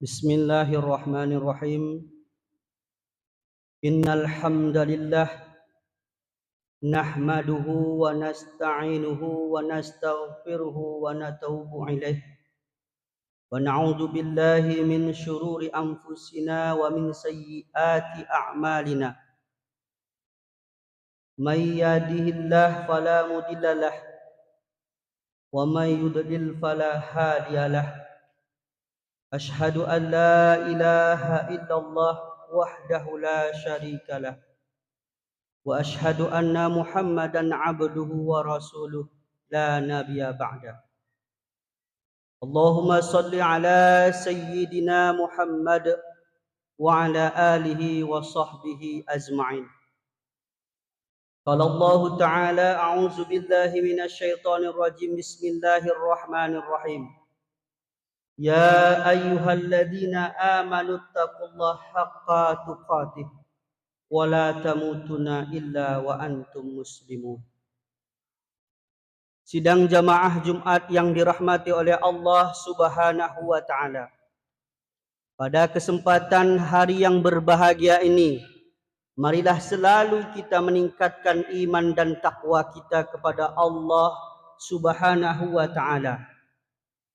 Bismillahirrahmanirrahim. Innal hamdalillah nahmaduhu wa nasta'inuhu wa nastaghfiruhu wa natubu ilaih. Wa na'udzu billahi min syururi anfusina wa min sayyiati a'malina. May yahdihillahu fala mudhillalah wa may yudlil fala hadiyalah. Ashhadu an la ilaha illallah wahdahu la syarikalah wa ashhadu anna Muhammadan abduhu wa rasuluh la nabiyya ba'da. Allahumma salli ala sayyidina Muhammad wa ala alihi wa sahbihi ajma'in. Qala Allah ta'ala a'udzu billahi minasy syaithanir rajim. Bismillahirrahmanirrahim. Ya ayyuhalladzina amanu taqullaha haqqa tuqatih wa la tamutunna illa wa antum muslimun. Sidang jamaah Jumat yang dirahmati oleh Allah Subhanahu wa taala. Pada kesempatan hari yang berbahagia ini, marilah selalu kita meningkatkan iman dan takwa kita kepada Allah Subhanahu wa taala.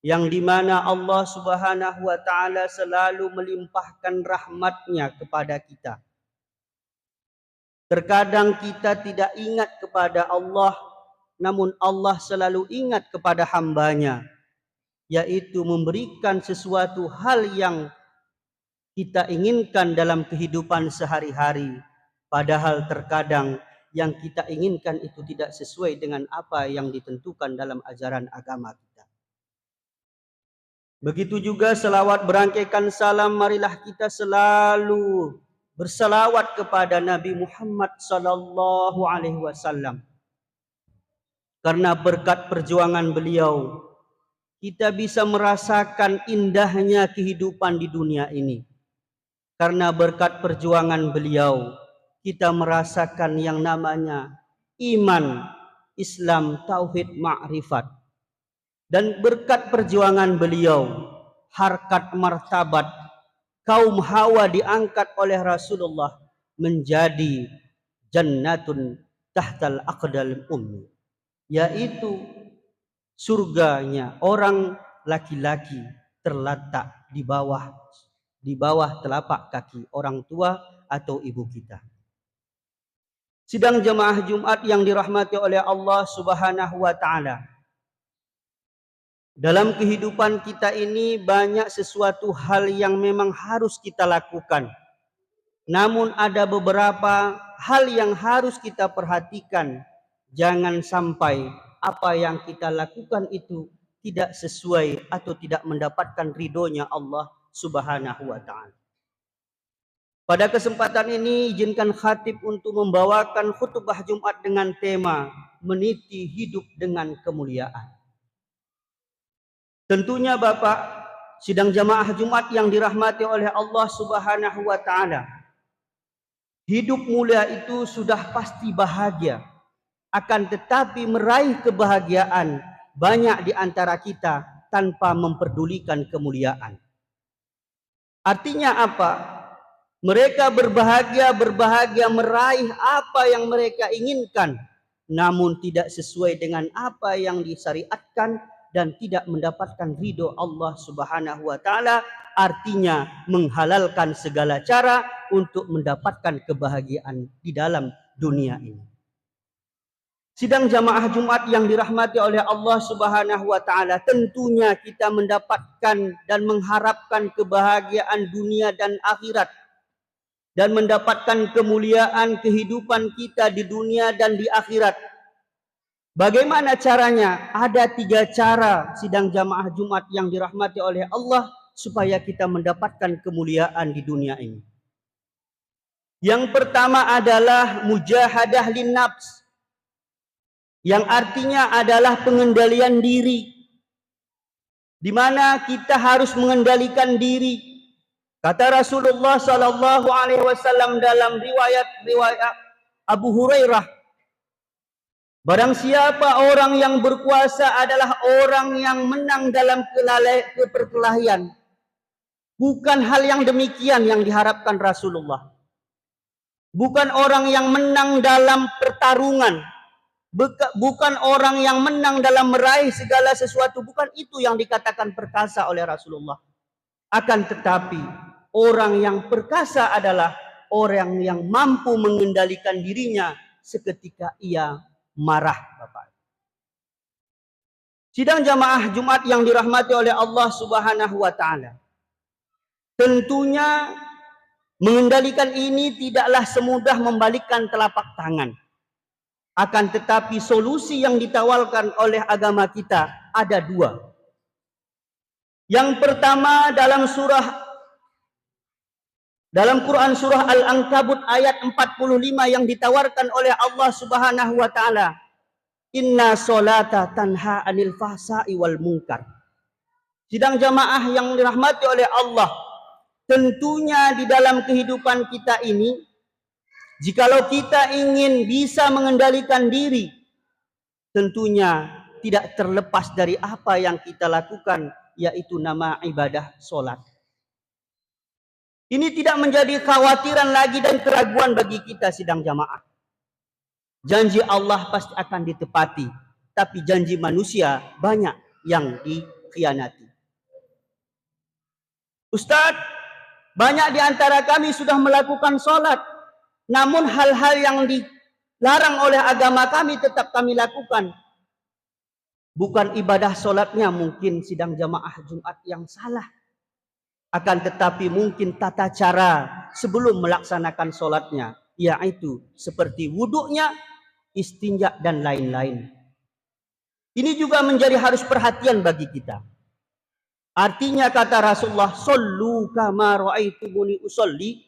Yang dimana Allah Subhanahu wa taala selalu melimpahkan rahmatnya kepada kita. Terkadang kita tidak ingat kepada Allah, namun Allah selalu ingat kepada hambanya, yaitu memberikan sesuatu hal yang kita inginkan dalam kehidupan sehari-hari. Padahal terkadang yang kita inginkan itu tidak sesuai dengan apa yang ditentukan dalam ajaran agama kita. Begitu juga selawat berangkaikan salam, marilah kita selalu berselawat kepada Nabi Muhammad sallallahu alaihi wasallam. Karena berkat perjuangan beliau, kita bisa merasakan indahnya kehidupan di dunia ini. Karena berkat perjuangan beliau, kita merasakan yang namanya iman, Islam, tauhid, ma'rifat. Dan berkat perjuangan beliau, harkat martabat kaum Hawa diangkat oleh Rasulullah menjadi jannatun tahtal aqdal ummi, yaitu surganya orang laki-laki terletak di bawah telapak kaki orang tua atau ibu kita. Sidang jemaah Jumat yang dirahmati oleh Allah Subhanahu wa taala. Dalam kehidupan kita ini banyak sesuatu hal yang memang harus kita lakukan. Namun ada beberapa hal yang harus kita perhatikan. Jangan sampai apa yang kita lakukan itu tidak sesuai atau tidak mendapatkan ridhonya Allah Subhanahu wa ta'ala. Pada kesempatan ini izinkan khatib untuk membawakan khutbah Jumat dengan tema meniti hidup dengan kemuliaan. Tentunya Bapak, sidang jamaah Jumat yang dirahmati oleh Allah Subhanahu wa taala. Hidup mulia itu sudah pasti bahagia. Akan tetapi meraih kebahagiaan banyak di antara kita tanpa memperdulikan kemuliaan. Artinya apa? Mereka berbahagia meraih apa yang mereka inginkan, namun tidak sesuai dengan apa yang disyariatkan dan tidak mendapatkan ridho Allah Subhanahu wa taala, artinya menghalalkan segala cara untuk mendapatkan kebahagiaan di dalam dunia ini. Sidang jamaah Jumat yang dirahmati oleh Allah Subhanahu wa taala, tentunya kita mendapatkan dan mengharapkan kebahagiaan dunia dan akhirat dan mendapatkan kemuliaan kehidupan kita di dunia dan di akhirat. Bagaimana caranya? Ada 3 cara sidang jamaah Jumat yang dirahmati oleh Allah supaya kita mendapatkan kemuliaan di dunia ini. Yang pertama adalah mujahadah linnafs, yang artinya adalah pengendalian diri, di mana kita harus mengendalikan diri. Kata Rasulullah sallallahu alaihi wasallam dalam riwayat Abu Hurairah, barang siapa orang yang berkuasa adalah orang yang menang dalam perkelahian. Bukan hal yang demikian yang diharapkan Rasulullah. Bukan orang yang menang dalam pertarungan. Bukan orang yang menang dalam meraih segala sesuatu. Bukan itu yang dikatakan perkasa oleh Rasulullah. Akan tetapi orang yang perkasa adalah orang yang mampu mengendalikan dirinya seketika ia marah, Bapak. Sidang jamaah Jumat yang dirahmati oleh Allah Subhanahu wa taala. Tentunya mengendalikan ini tidaklah semudah membalikkan telapak tangan. Akan tetapi solusi yang ditawarkan oleh agama kita ada dua. Yang pertama dalam Quran surah Al-Ankabut ayat 45 yang ditawarkan oleh Allah Subhanahu wa taala. Inna sholata tanha anil fahsai wal munkar. Sidang jamaah yang dirahmati oleh Allah, tentunya di dalam kehidupan kita ini, jikalau kita ingin bisa mengendalikan diri, tentunya tidak terlepas dari apa yang kita lakukan, yaitu nama ibadah sholat. Ini tidak menjadi khawatiran lagi dan keraguan bagi kita sidang jamaah. Janji Allah pasti akan ditepati, tapi janji manusia banyak yang dikhianati. Ustadz, banyak di antara kami sudah melakukan sholat, namun hal-hal yang dilarang oleh agama kami tetap kami lakukan. Bukan ibadah sholatnya mungkin sidang jamaah Jumat yang salah. Akan tetapi mungkin tata cara sebelum melaksanakan sholatnya, yaitu seperti wuduknya, istinja dan lain-lain. Ini juga menjadi harus perhatian bagi kita. Artinya kata Rasulullah, "Shollu kama ra'aitumuni usolli."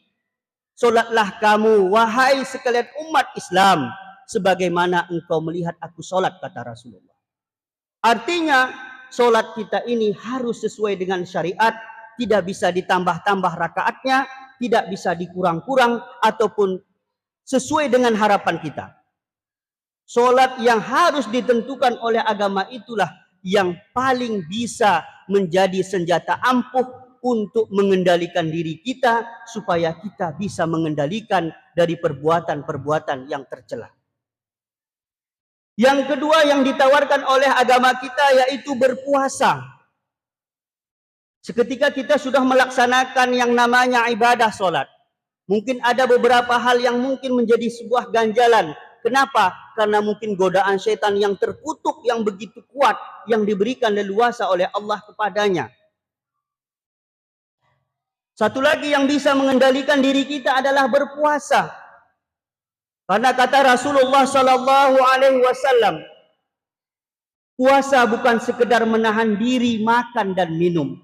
Solatlah kamu wahai sekalian umat Islam sebagaimana engkau melihat aku solat, kata Rasulullah. Artinya solat kita ini harus sesuai dengan syariat, tidak bisa ditambah-tambah rakaatnya, tidak bisa dikurang-kurang ataupun sesuai dengan harapan kita. Solat yang harus ditentukan oleh agama itulah yang paling bisa menjadi senjata ampuh untuk mengendalikan diri kita supaya kita bisa mengendalikan dari perbuatan-perbuatan yang tercela. Yang kedua yang ditawarkan oleh agama kita yaitu berpuasa. Seketika kita sudah melaksanakan yang namanya ibadah solat, mungkin ada beberapa hal yang mungkin menjadi sebuah ganjalan. Kenapa? Karena mungkin godaan setan yang terkutuk yang begitu kuat yang diberikan leluasa oleh Allah kepadanya. Satu lagi yang bisa mengendalikan diri kita adalah berpuasa. Karena kata Rasulullah sallallahu alaihi wasallam, puasa bukan sekedar menahan diri makan dan minum.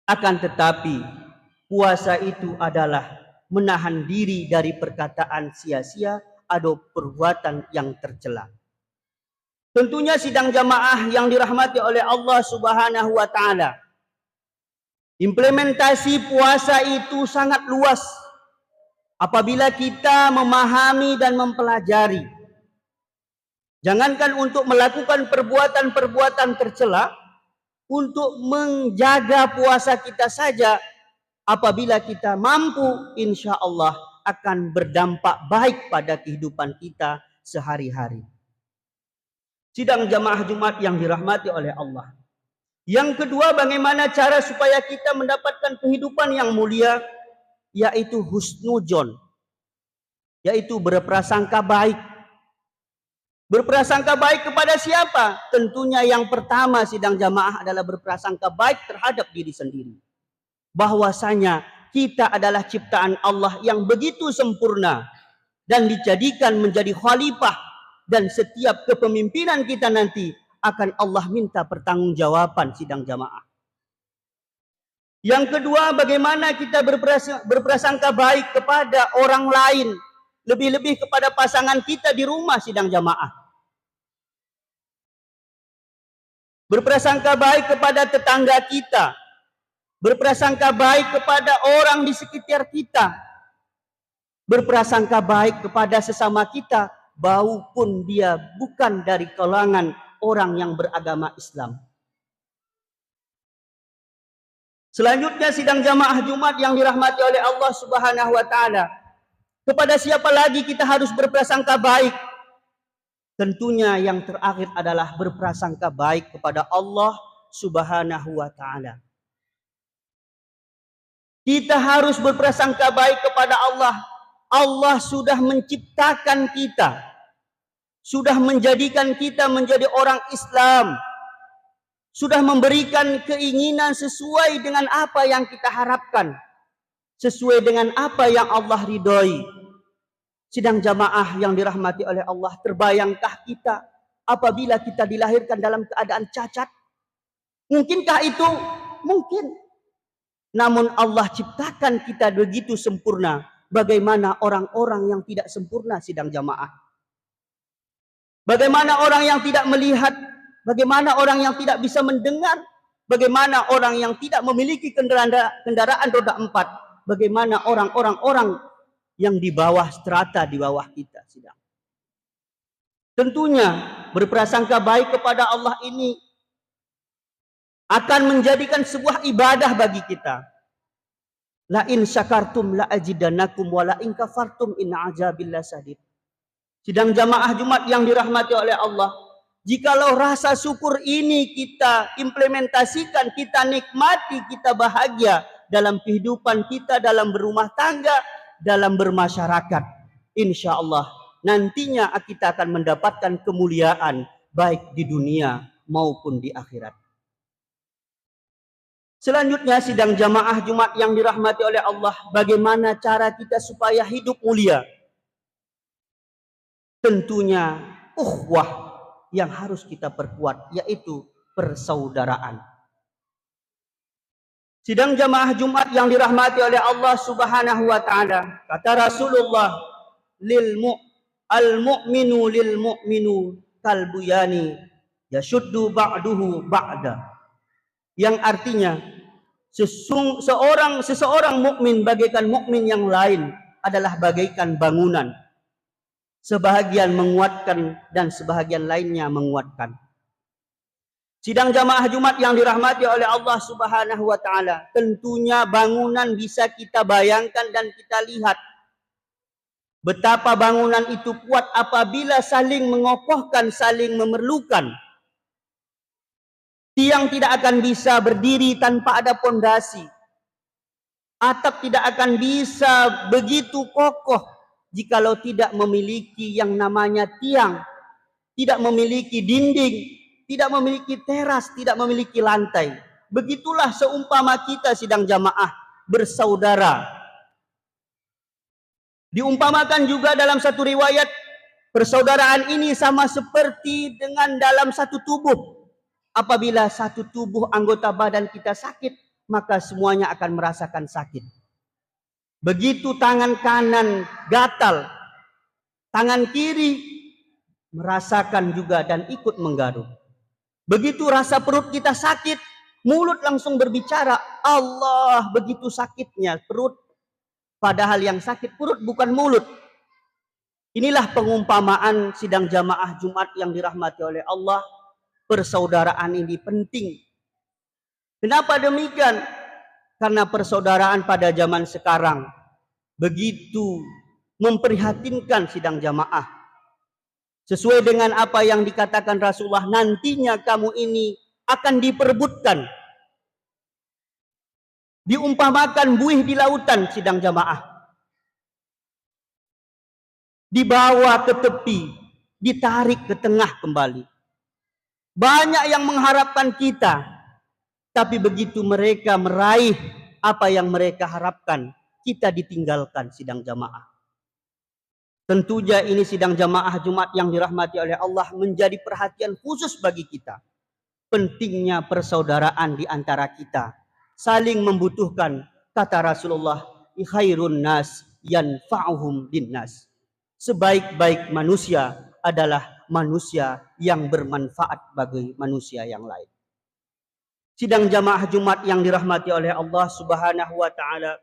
Akan tetapi puasa itu adalah menahan diri dari perkataan sia-sia atau perbuatan yang tercela. Tentunya sidang jamaah yang dirahmati oleh Allah Subhanahu wa taala, implementasi puasa itu sangat luas apabila kita memahami dan mempelajari. Jangankan untuk melakukan perbuatan-perbuatan tercela, untuk menjaga puasa kita saja, apabila kita mampu, insya Allah akan berdampak baik pada kehidupan kita sehari-hari. Sidang jamaah Jumat yang dirahmati oleh Allah. Yang kedua, bagaimana cara supaya kita mendapatkan kehidupan yang mulia, yaitu husnudzon, yaitu berprasangka baik. Berprasangka baik kepada siapa? Tentunya yang pertama sidang jamaah adalah berprasangka baik terhadap diri sendiri. Bahwasanya kita adalah ciptaan Allah yang begitu sempurna dan dijadikan menjadi khalifah, dan setiap kepemimpinan kita nanti akan Allah minta pertanggungjawaban sidang jamaah. Yang kedua, bagaimana kita berprasangka baik kepada orang lain, lebih-lebih kepada pasangan kita di rumah sidang jamaah. Berprasangka baik kepada tetangga kita, berprasangka baik kepada orang di sekitar kita, berprasangka baik kepada sesama kita, walaupun dia bukan dari kalangan orang yang beragama Islam. Selanjutnya sidang jamaah Jumat yang dirahmati oleh Allah Subhanahu wa taala. Kepada siapa lagi kita harus berprasangka baik? Tentunya yang terakhir adalah berprasangka baik kepada Allah Subhanahu wa taala. Kita harus berprasangka baik kepada Allah. Allah sudah menciptakan kita, sudah menjadikan kita menjadi orang Islam, sudah memberikan keinginan sesuai dengan apa yang kita harapkan, sesuai dengan apa yang Allah ridhoi. Sidang jamaah yang dirahmati oleh Allah, terbayangkah kita apabila kita dilahirkan dalam keadaan cacat? Mungkinkah itu? Mungkin. Namun Allah ciptakan kita begitu sempurna. Bagaimana orang-orang yang tidak sempurna, sidang jamaah? Bagaimana orang yang tidak melihat? Bagaimana orang yang tidak bisa mendengar? Bagaimana orang yang tidak memiliki kendaraan roda 4? Bagaimana orang-orang yang di bawah strata di bawah kita, sidang. Tentunya berprasangka baik kepada Allah ini akan menjadikan sebuah ibadah bagi kita. La in syakartum la ajidannakum wa la in kafartum in azabil lasadid. Sidang jamaah Jumat yang dirahmati oleh Allah, jikalau rasa syukur ini kita implementasikan, kita nikmati, kita bahagia dalam kehidupan kita, dalam berumah tangga, dalam bermasyarakat, insya Allah nantinya kita akan mendapatkan kemuliaan baik di dunia maupun di akhirat. Selanjutnya sidang jamaah Jumat yang dirahmati oleh Allah, bagaimana cara kita supaya hidup mulia? Tentunya ukhuwah yang harus kita perkuat, yaitu persaudaraan. Sidang jamaah Jumat yang dirahmati oleh Allah Subhanahu wa taala, kata Rasulullah, al-mu'minu lil mu'minu kalbuyani yashuddu ba'duhu ba'da. Yang artinya seseorang mukmin bagaikan mukmin yang lain adalah bagaikan bangunan, sebahagian menguatkan dan sebahagian lainnya menguatkan. Sidang jamaah Jumat yang dirahmati oleh Allah Subhanahu wa taala, tentunya bangunan bisa kita bayangkan dan kita lihat betapa bangunan itu kuat apabila saling mengokohkan, saling memerlukan. Tiang tidak akan bisa berdiri tanpa ada pondasi. Atap tidak akan bisa begitu kokoh jikalau tidak memiliki yang namanya tiang, tidak memiliki dinding, tidak memiliki teras, tidak memiliki lantai. Begitulah seumpama kita sidang jamaah bersaudara. Diumpamakan juga dalam satu riwayat, persaudaraan ini sama seperti dengan dalam satu tubuh. Apabila satu tubuh anggota badan kita sakit, maka semuanya akan merasakan sakit. Begitu tangan kanan gatal, tangan kiri merasakan juga dan ikut menggaruk. Begitu rasa perut kita sakit, mulut langsung berbicara, Allah, begitu sakitnya perut. Padahal yang sakit perut bukan mulut. Inilah pengumpamaan sidang jamaah Jumat yang dirahmati oleh Allah. Persaudaraan ini penting. Kenapa demikian? Karena persaudaraan pada zaman sekarang begitu memprihatinkan sidang jamaah. Sesuai dengan apa yang dikatakan Rasulullah, nantinya kamu ini akan diperebutkan. Diumpamakan buih di lautan sidang jamaah. Dibawa ke tepi, ditarik ke tengah kembali. Banyak yang mengharapkan kita, tapi begitu mereka meraih apa yang mereka harapkan, kita ditinggalkan sidang jamaah. Tentunya ini sidang jamaah Jumat yang dirahmati oleh Allah menjadi perhatian khusus bagi kita. Pentingnya persaudaraan di antara kita, saling membutuhkan. Kata Rasulullah, khairun nas yanfa'uhum linnas. Sebaik-baik manusia adalah manusia yang bermanfaat bagi manusia yang lain. Sidang jamaah Jumat yang dirahmati oleh Allah Subhanahu wa taala,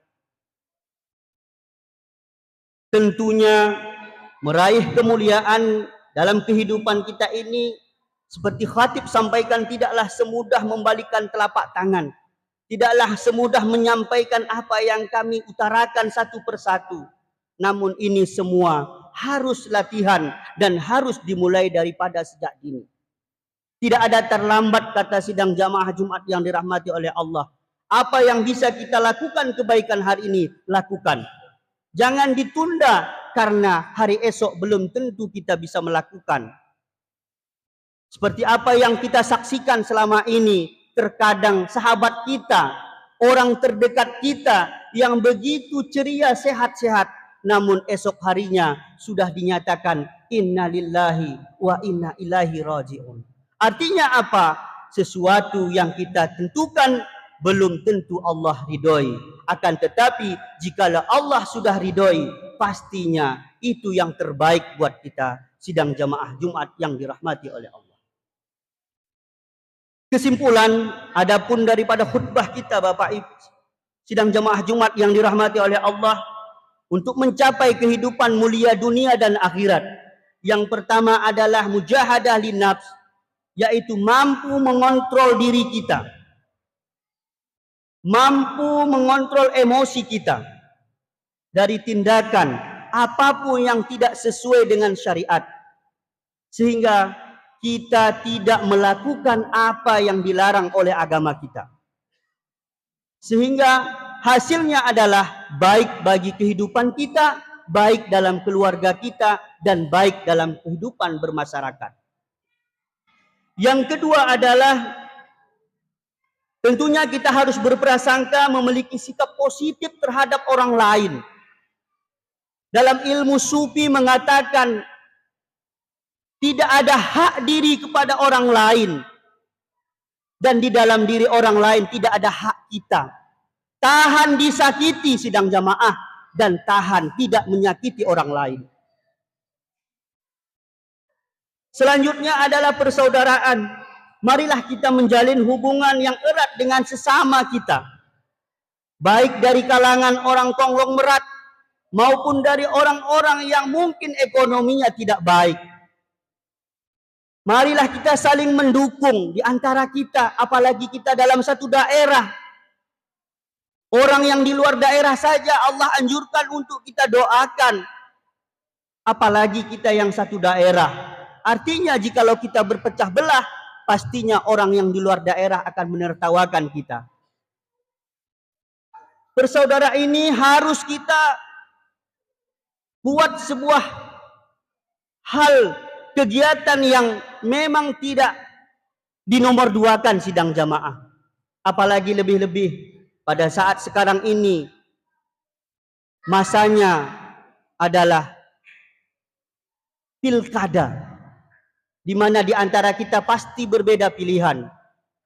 tentunya meraih kemuliaan dalam kehidupan kita ini seperti khatib sampaikan, tidaklah semudah membalikkan telapak tangan, tidaklah semudah menyampaikan apa yang kami utarakan satu persatu. Namun ini semua harus latihan dan harus dimulai daripada sejak dini. Tidak ada terlambat, kata sidang jamaah Jumat yang dirahmati oleh Allah. Apa yang bisa kita lakukan kebaikan hari ini, lakukan. Jangan ditunda karena hari esok belum tentu kita bisa melakukan. Seperti apa yang kita saksikan selama ini, terkadang sahabat kita, orang terdekat kita yang begitu ceria, sehat-sehat, namun esok harinya sudah dinyatakan inna lillahi wa inna ilaihi raji'un. Artinya apa? Sesuatu yang kita tentukan belum tentu Allah ridhoi. Akan tetapi jikalau Allah sudah ridhoi, pastinya itu yang terbaik buat kita, sidang jamaah Jumat yang dirahmati oleh Allah. Kesimpulan, adapun daripada khutbah kita Bapak Ibu sidang jamaah Jumat yang dirahmati oleh Allah, untuk mencapai kehidupan mulia dunia dan akhirat, yang pertama adalah mujahadah linnafs, yaitu mampu mengontrol diri kita, mampu mengontrol emosi kita dari tindakan apapun yang tidak sesuai dengan syariat, sehingga kita tidak melakukan apa yang dilarang oleh agama kita. Sehingga hasilnya adalah baik bagi kehidupan kita, baik dalam keluarga kita, dan baik dalam kehidupan bermasyarakat. Yang kedua adalah tentunya kita harus berprasangka, memiliki sikap positif terhadap orang lain. Dalam ilmu sufi mengatakan tidak ada hak diri kepada orang lain, dan di dalam diri orang lain tidak ada hak kita. Tahan disakiti sidang jamaah, dan tahan tidak menyakiti orang lain. Selanjutnya adalah persaudaraan. Marilah kita menjalin hubungan yang erat dengan sesama kita, baik dari kalangan orang konglomerat maupun dari orang-orang yang mungkin ekonominya tidak baik. Marilah kita saling mendukung di antara kita, apalagi kita dalam satu daerah. Orang yang di luar daerah saja Allah anjurkan untuk kita doakan, apalagi kita yang satu daerah. Artinya jikalau kita berpecah belah, pastinya orang yang di luar daerah akan menertawakan kita. Bersaudara ini harus kita buat sebuah hal, kegiatan yang memang tidak dinomorduakan sidang jamaah. Apalagi lebih-lebih pada saat sekarang ini masanya adalah pilkada, di mana di antara kita pasti berbeda pilihan.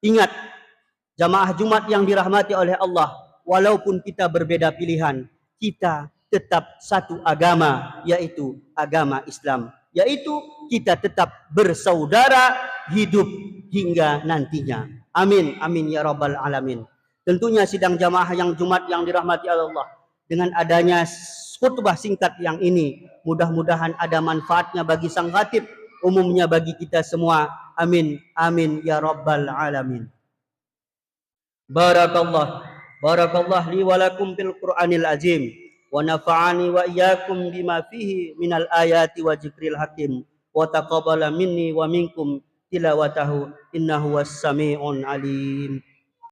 Ingat, jamaah Jumat yang dirahmati oleh Allah, walaupun kita berbeda pilihan, kita tetap satu agama, yaitu agama Islam. Yaitu kita tetap bersaudara, hidup hingga nantinya. Amin, amin ya rabbal alamin. Tentunya sidang jamaah yang Jumat yang dirahmati Allah, dengan adanya khutbah singkat yang ini, mudah-mudahan ada manfaatnya bagi sang khatib, umumnya bagi kita semua. Amin, amin ya rabbal alamin. Barakallah li wa lakum fil Qur'anil azim, wa nafa'ani wa iyyakum bima fihi minal ayati wa dzikril hakim, wa taqabbala minni wa minkum tilawatahu innahu was sami'un alim.